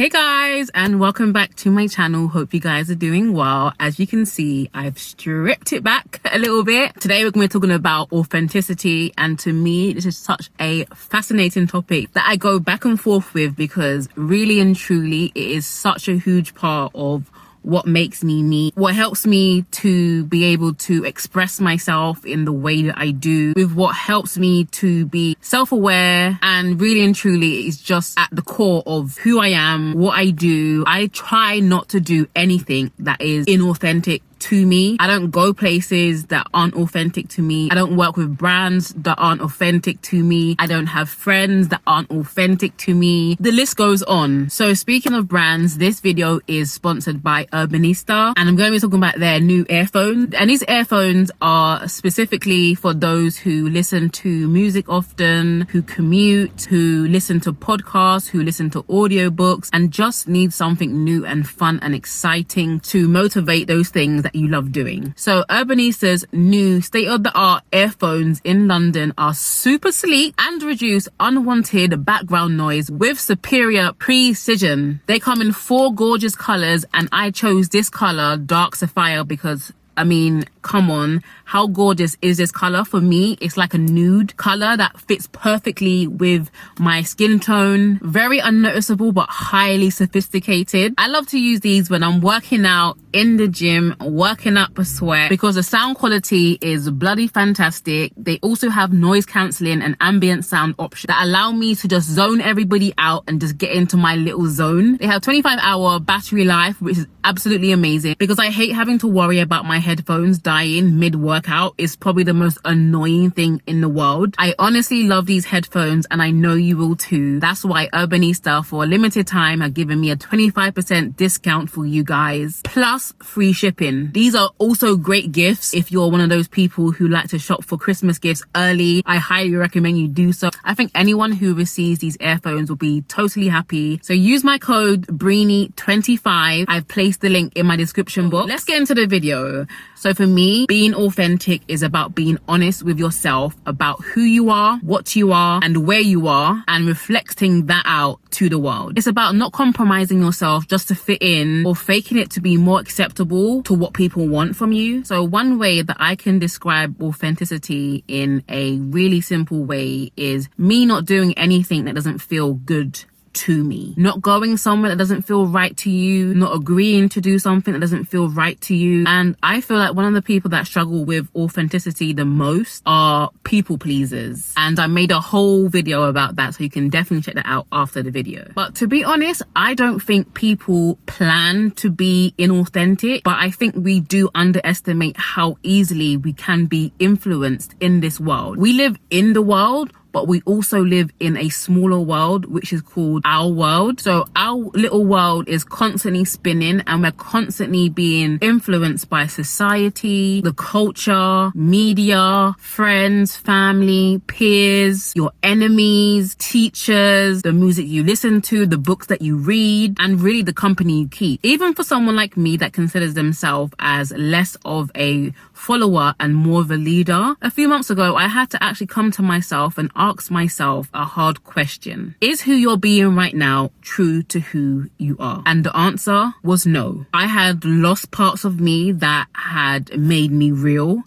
Hey guys, and welcome back to my channel. Hope you guys are doing well. As you can see, I've stripped it back a little bit. Today we're going to be talking about authenticity, and to me this is such a fascinating topic that I go back and forth with because really and truly it is such a huge part of what makes me me, what helps me to be able to express myself in the way that I do, with what helps me to be self-aware, and really and truly it's just at the core of who I am, what I do. I try not to do anything that is inauthentic to me. I don't go places that aren't authentic to me. I don't work with brands that aren't authentic to me. I don't have friends that aren't authentic to me. The list goes on. So speaking of brands, this video is sponsored by Urbanista, and I'm going to be talking about their new earphones. And these earphones are specifically for those who listen to music often, who commute, who listen to podcasts, who listen to audiobooks, and just need something new and fun and exciting to motivate those things that you love doing. So Urbanista's new state-of-the-art earphones in London are super sleek and reduce unwanted background noise with superior precision. They come in 4 gorgeous colors, and I chose this color, dark sapphire, because I mean, come on, how gorgeous is this color? For me, it's like a nude color that fits perfectly with my skin tone. Very unnoticeable, but highly sophisticated. I love to use these when I'm working out in the gym, working up a sweat, because the sound quality is bloody fantastic. They also have noise cancelling and ambient sound options that allow me to just zone everybody out and just get into my little zone. They have 25-hour battery life, which is absolutely amazing, because I hate having to worry about my headphones dying mid-workout. It's probably the most annoying thing in the world. I honestly love these headphones, and I know you will too. That's why Urbanista, for a limited time, have given me a 25% discount for you guys, plus free shipping. These are also great gifts if you're one of those people who like to shop for Christmas gifts early. I highly recommend you do so. I think anyone who receives these earphones will be totally happy. So use my code Breeny25. I've placed the link in my description box. Let's get into the video. So for me, being authentic is about being honest with yourself about who you are, what you are, and where you are, and reflecting that out to the world. It's about not compromising yourself just to fit in or faking it to be more acceptable to what people want from you. So one way that I can describe authenticity in a really simple way is me not doing anything that doesn't feel good to me, not going somewhere that doesn't feel right to you, not agreeing to do something that doesn't feel right to you. And I feel like one of the people that struggle with authenticity the most are people pleasers, and I made a whole video about that, so you can definitely check that out after the video. But to be honest, I don't think people plan to be inauthentic, but I think we do underestimate how easily we can be influenced in this world. We live in the world, but we also live in a smaller world, which is called our world. So our little world is constantly spinning, and we're constantly being influenced by society, the culture, media, friends, family, peers, your enemies, teachers, the music you listen to, the books that you read, and really the company you keep. Even for someone like me that considers themselves as less of a follower and more of a leader, a few months ago I had to actually come to myself and ask myself a hard question. Is who you're being right now true to who you are? And the answer was no. I had lost parts of me that had made me real.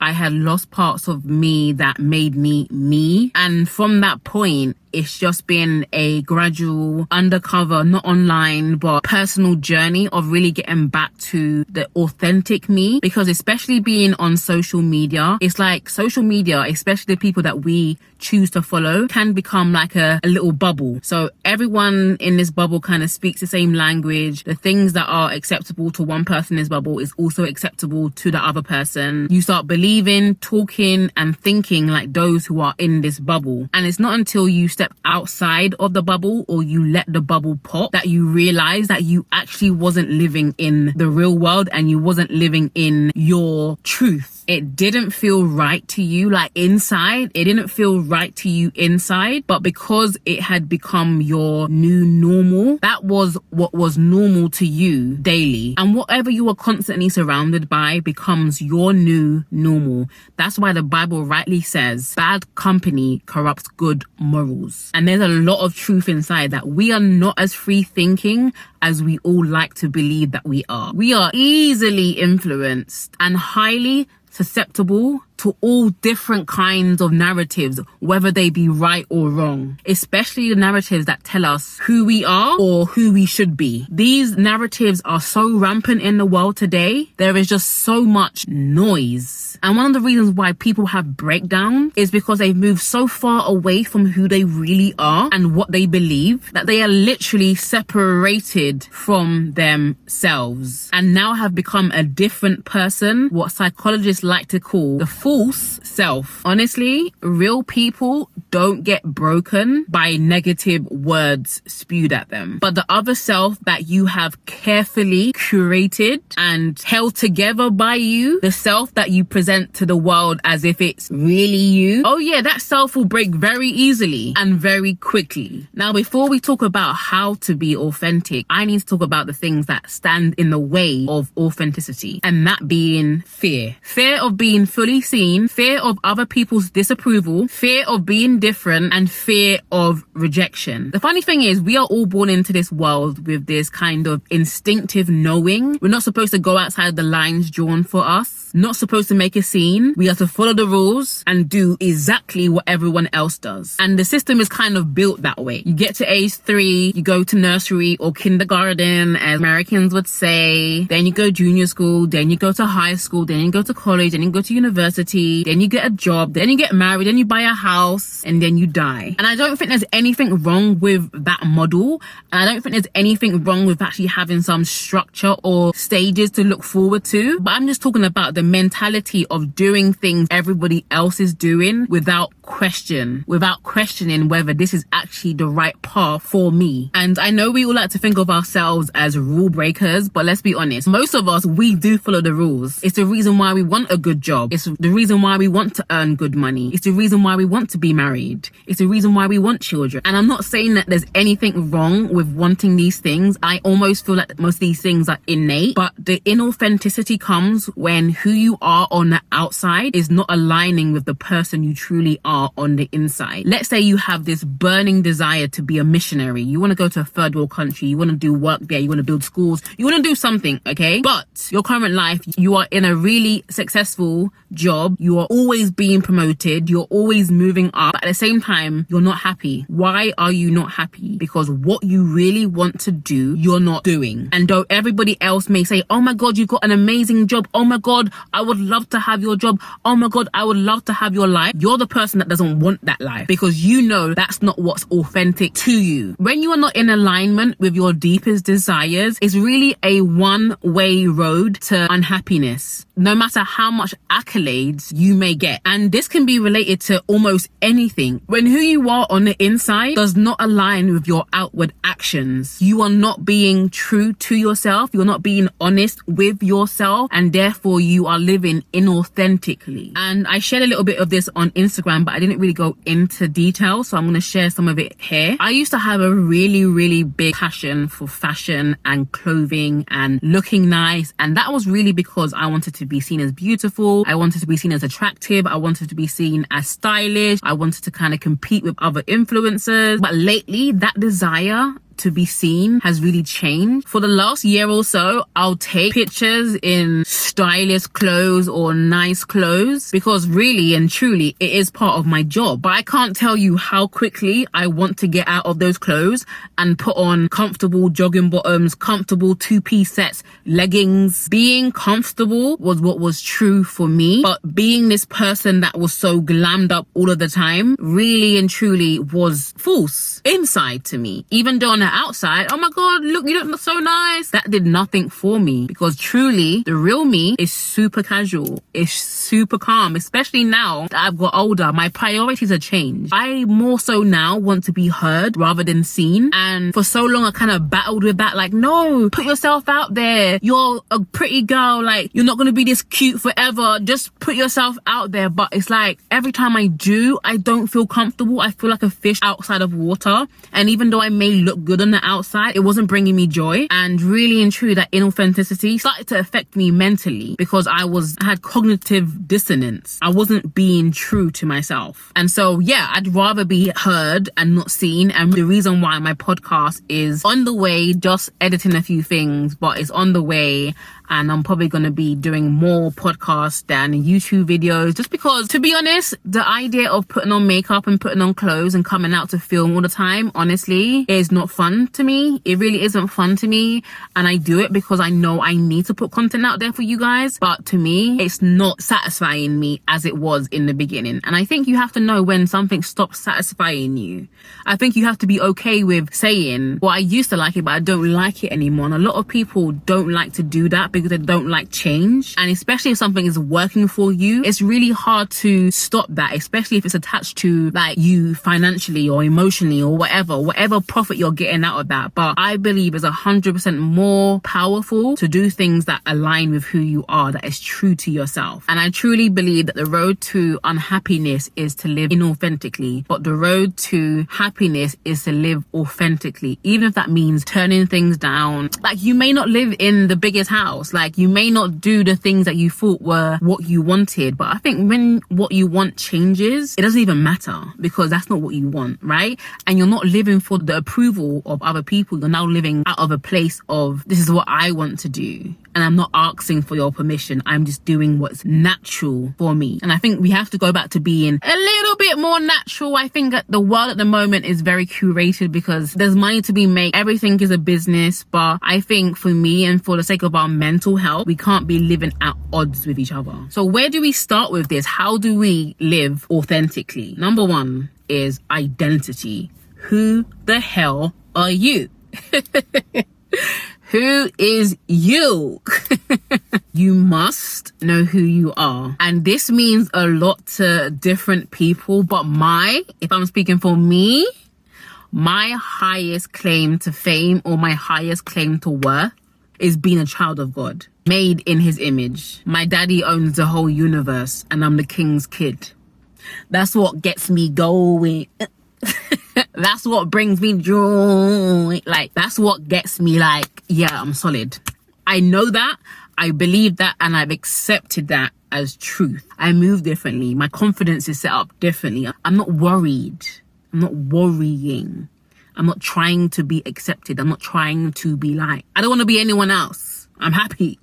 I had lost parts of me that made me me. And from that point, it's just been a gradual, undercover, not online, but personal journey of really getting back to the authentic me. Because especially being on social media, it's like social media, especially the people that we choose to follow, can become like a little bubble. So everyone in this bubble kind of speaks the same language. The things that are acceptable to one person in this bubble is also acceptable to the other person. You start believing, talking, and thinking like those who are in this bubble. And it's not until you step outside of the bubble, or you let the bubble pop, that you realize that you actually wasn't living in the real world and you wasn't living in your truth. It didn't feel right to you, like inside. It didn't feel right to you inside, but because it had become your new normal, that was what was normal to you daily. And whatever you are constantly surrounded by becomes your new normal. That's why the Bible rightly says bad company corrupts good morals. And there's a lot of truth inside that. We are not as free thinking as we all like to believe that we are. We are easily influenced and highly susceptible to all different kinds of narratives, whether they be right or wrong, especially the narratives that tell us who we are or who we should be. These narratives are so rampant in the world today. There is just so much noise. And one of the reasons why people have breakdowns is because they've moved so far away from who they really are and what they believe that they are literally separated from themselves and now have become a different person, what psychologists like to call the false self. Honestly, real people don't get broken by negative words spewed at them. But the other self that you have carefully curated and held together by you, the self that you present to the world as if it's really you, oh yeah, that self will break very easily and very quickly. Now, before we talk about how to be authentic, I need to talk about the things that stand in the way of authenticity, and that being fear. Fear of being fully seen, fear of other people's disapproval, fear of being different, and fear of rejection. The funny thing is, we are all born into this world with this kind of instinctive knowing. We're not supposed to go outside the lines drawn for us, not supposed to make a scene. We are to follow the rules and do exactly what everyone else does. And the system is kind of built that way. You get to age 3, you go to nursery or kindergarten, as Americans would say. Then you go junior school, then you go to high school, then you go to college, then you go to university, then you get a job, then you get married, then you buy a house, and then you die. And I don't think there's anything wrong with that model. And I don't think there's anything wrong with actually having some structure or stages to look forward to. But I'm just talking about the mentality of doing things everybody else is doing without questioning whether this is actually the right path for me. And I know we all like to think of ourselves as rule breakers, but let's be honest, most of us, we do follow the rules. It's the reason why we want a good job. It's the reason why we want to earn good money. It's the reason why we want to be married. It's the reason why we want children. And I'm not saying that there's anything wrong with wanting these things. I almost feel like most of these things are innate, but the inauthenticity comes when who you are on the outside is not aligning with the person you truly are on the inside. Let's say you have this burning desire to be a missionary. You want to go to a third world country. You want to do work there. You want to build schools. You want to do something, okay? But your current life, you are in a really successful job. You are always being promoted. You're always moving up. But at the same time, you're not happy. Why are you not happy? Because what you really want to do, you're not doing. And though everybody else may say, oh my God, you've got an amazing job. Oh my God, I would love to have your job. Oh my God, I would love to have your life. You're the person that doesn't want that life because you know that's not what's authentic to you. When you are not in alignment with your deepest desires, it's really a one-way road to unhappiness, no matter how much accolades you may get. And this can be related to almost anything. When who you are on the inside does not align with your outward actions, you are not being true to yourself. You're not being honest with yourself, and therefore you are living inauthentically. And I shared a little bit of this on Instagram, but I didn't really go into detail, so I'm going to share some of it here. I used to have a really big passion for fashion and clothing and looking nice, and that was really because I wanted to be seen as beautiful. I wanted to be seen as attractive. I wanted to be seen as stylish. I wanted to kind of compete with other influencers. But lately, that desire to be seen has really changed. For the last year or so, I'll take pictures in stylish clothes or nice clothes because really and truly it is part of my job. But I can't tell you how quickly I want to get out of those clothes and put on comfortable jogging bottoms, comfortable two-piece sets, leggings. Being comfortable was what was true for me, but being this person that was so glammed up all of the time really and truly was false inside to me. Even though on the the outside, oh my God, look, you look so nice. That did nothing for me, because truly the real me is super casual. It's super calm, especially now that I've got older. My priorities have changed. I more so now want to be heard rather than seen. And for so long I kind of battled with that, like, no, put yourself out there. You're a pretty girl. Like, you're not going to be this cute forever. Just put yourself out there. But it's like every time I do, I don't feel comfortable. I feel like a fish outside of water. And even though I may look good on the outside, it wasn't bringing me joy. And really and truly, that inauthenticity started to affect me mentally, because I had cognitive dissonance. I wasn't being true to myself. And so, yeah, I'd rather be heard and not seen. And the reason why my podcast is on the way, just editing a few things, but it's on the way. And I'm probably going to be doing more podcasts than YouTube videos, just because, to be honest, the idea of putting on makeup and putting on clothes and coming out to film all the time, honestly, is not fun to me. It really isn't fun to me. And I do it because I know I need to put content out there for you guys. But to me, it's not satisfying me as it was in the beginning. And I think you have to know when something stops satisfying you. I think you have to be okay with saying, well, I used to like it, but I don't like it anymore. And a lot of people don't like to do that because they don't like change. And especially if something is working for you, it's really hard to stop that, especially if it's attached to like you financially or emotionally or whatever profit you're getting out of that. But I believe it's 100% more powerful to do things that align with who you are, that is true to yourself. And I truly believe that the road to unhappiness is to live inauthentically, but the road to happiness is to live authentically, even if that means turning things down. Like, you may not live in the biggest house, like you may not do the things that you thought were what you wanted, but I think when what you want changes, it doesn't even matter, because that's not what you want, right? And you're not living for the approval of other people. You're now living out of a place of, this is what I want to do, and I'm not asking for your permission. I'm just doing what's natural for me. And I think we have to go back to being a little bit more natural. I think that the world at the moment is very curated because there's money to be made. Everything is a business. But I think for me, and for the sake of our mental health, we can't be living at odds with each other. So where do we start with this? How do we live authentically? Number one is identity. Who the hell are you? Who is you? You must know who you are. And this means a lot to different people. But if I'm speaking for me, my highest claim to fame, or my highest claim to worth, is being a child of God, made in his image. My daddy owns the whole universe, and I'm the king's kid. That's what gets me going. That's what brings me joy. Like, that's what gets me like, yeah, I'm solid. I know that, I believe that, and I've accepted that as truth. I move differently. My confidence is set up differently. I'm not worried. I'm not worrying. I'm not trying to be accepted. I'm not trying to be liked. I don't want to be anyone else. I'm happy.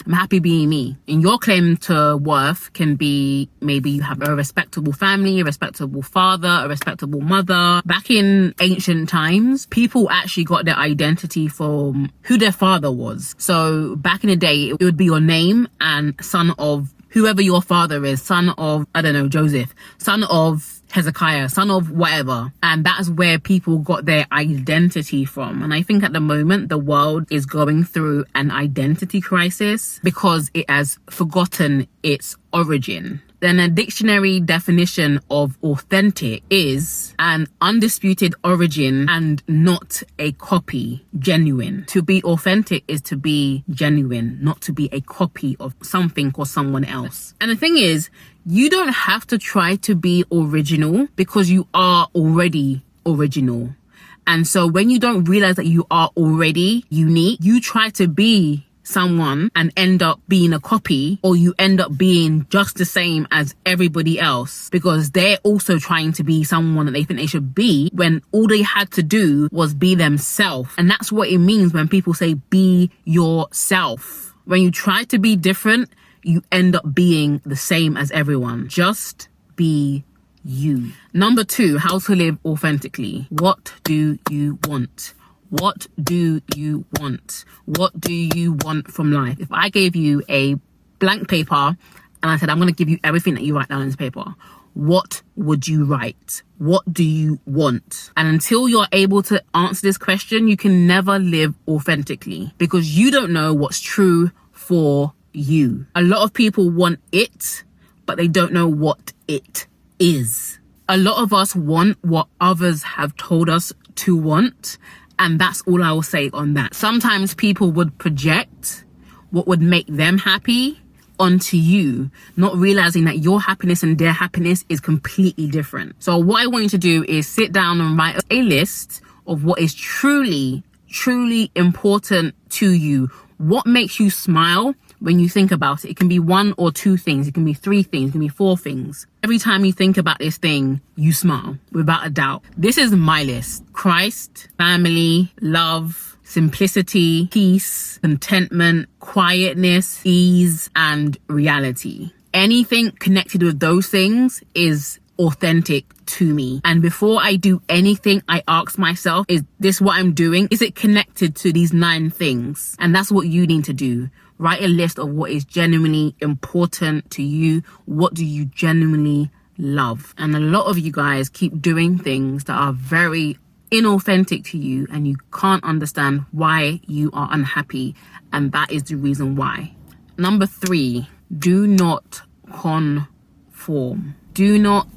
I'm happy being me. And your claim to worth can be, maybe you have a respectable family, a respectable father, a respectable mother. Back in ancient times, people actually got their identity from who their father was. So back in the day, it would be your name and son of whoever your father is, son of, I don't know, Joseph, son of Hezekiah, son of whatever. And that's where people got their identity from. And I think at the moment, the world is going through an identity crisis because it has forgotten its origin. Then a dictionary definition of authentic is an undisputed origin and not a copy, genuine. To be authentic is to be genuine, not to be a copy of something or someone else. And the thing is, you don't have to try to be original because you are already original. And so when you don't realize that you are already unique, you try to be someone and end up being a copy, or you end up being just the same as everybody else because they're also trying to be someone that they think they should be, when all they had to do was be themselves. And that's what it means when people say be yourself. When you try to be different, you end up being the same as everyone. Just be you. Number two, how to live authentically. What do you want? What do you want? What do you want from life? If I gave you a blank paper and I said, I'm going to give you everything that you write down on this paper, what would you write? What do you want? And until you're able to answer this question, you can never live authentically, because you don't know what's true for you. A lot of people want it, but they don't know what it is. A lot of us want what others have told us to want, and that's all I will say on that. Sometimes people would project what would make them happy onto you, not realizing that your happiness and their happiness is completely different. So what I want you to do is sit down and write a list of what is truly important to you. What makes you smile when you think about it? It can be 1 or 2 things. It can be 3 things. It can be 4 things. Every time you think about this thing, you smile without a doubt. This is my list: Christ, family, love, simplicity, peace, contentment, quietness, ease, and reality. Anything connected with those things is authentic to me. And before I do anything, I ask myself, is this what I'm doing? Is it connected to these 9 things? And that's what you need to do. Write a list of what is genuinely important to you. What do you genuinely love? And a lot of you guys keep doing things that are very inauthentic to you, and you can't understand why you are unhappy, and that is the reason why. Number 3, do not conform. Do not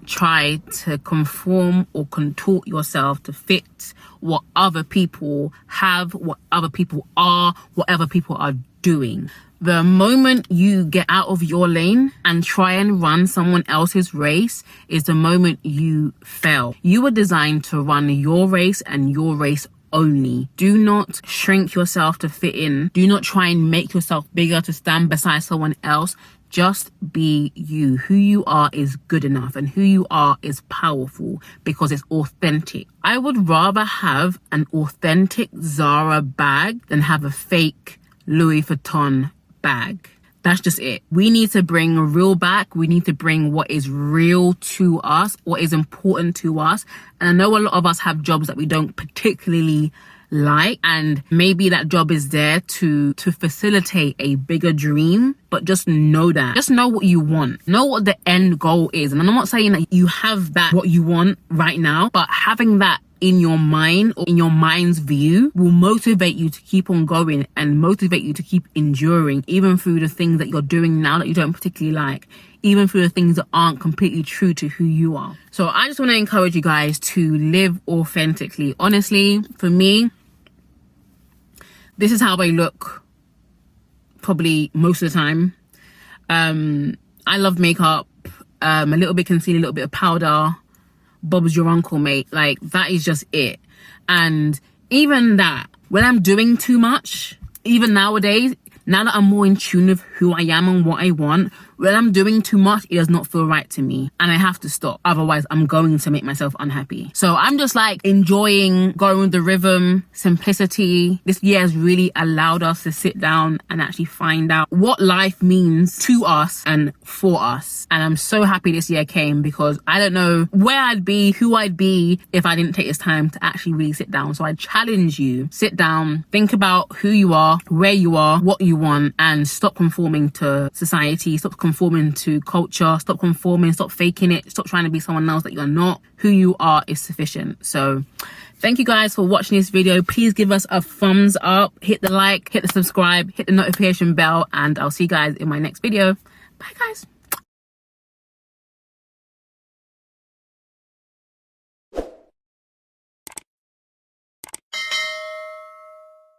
try to conform or contort yourself to fit what other people have, what other people are, what other people are doing. The moment you get out of your lane and try and run someone else's race is the moment you fail. You were designed to run your race and your race only. Do not shrink yourself to fit in. Do not try and make yourself bigger to stand beside someone else. Just be you. Who you are is good enough, and who you are is powerful because it's authentic. I would rather have an authentic Zara bag than have a fake Louis Vuitton bag. That's just it. We need to bring real back. We need to bring what is real to us, what is important to us. And I know a lot of us have jobs that we don't particularly like, and maybe that job is there to facilitate a bigger dream, but just know that. Just know what you want. Know what the end goal is. And I'm not saying that you have that, what you want right now, but having that in your mind or in your mind's view will motivate you to keep on going and motivate you to keep enduring, even through the things that you're doing now that you don't particularly like, even through the things that aren't completely true to who you are. So I just want to encourage you guys to live authentically. Honestly, for me, this is how I look probably most of the time. I love makeup, a little bit concealer, a little bit of powder. Bob's your uncle, mate. Like, that is just it. And even that, when I'm doing too much, even nowadays, now that I'm more in tune with who I am and what I want, when I'm doing too much, it does not feel right to me. And I have to stop. Otherwise, I'm going to make myself unhappy. So I'm just like enjoying going with the rhythm, simplicity. This year has really allowed us to sit down and actually find out what life means to us and for us. And I'm so happy this year came, because I don't know where I'd be, who I'd be if I didn't take this time to actually really sit down. So I challenge you, sit down, think about who you are, where you are, what you want, and stop conforming to society, stop conforming to culture, stop conforming, stop faking it, stop trying to be someone else that you're not. Who you are is sufficient. So thank you guys for watching this video. Please give us a thumbs up, hit the like, hit the subscribe, hit the notification bell, and I'll see you guys in my next video. Bye guys.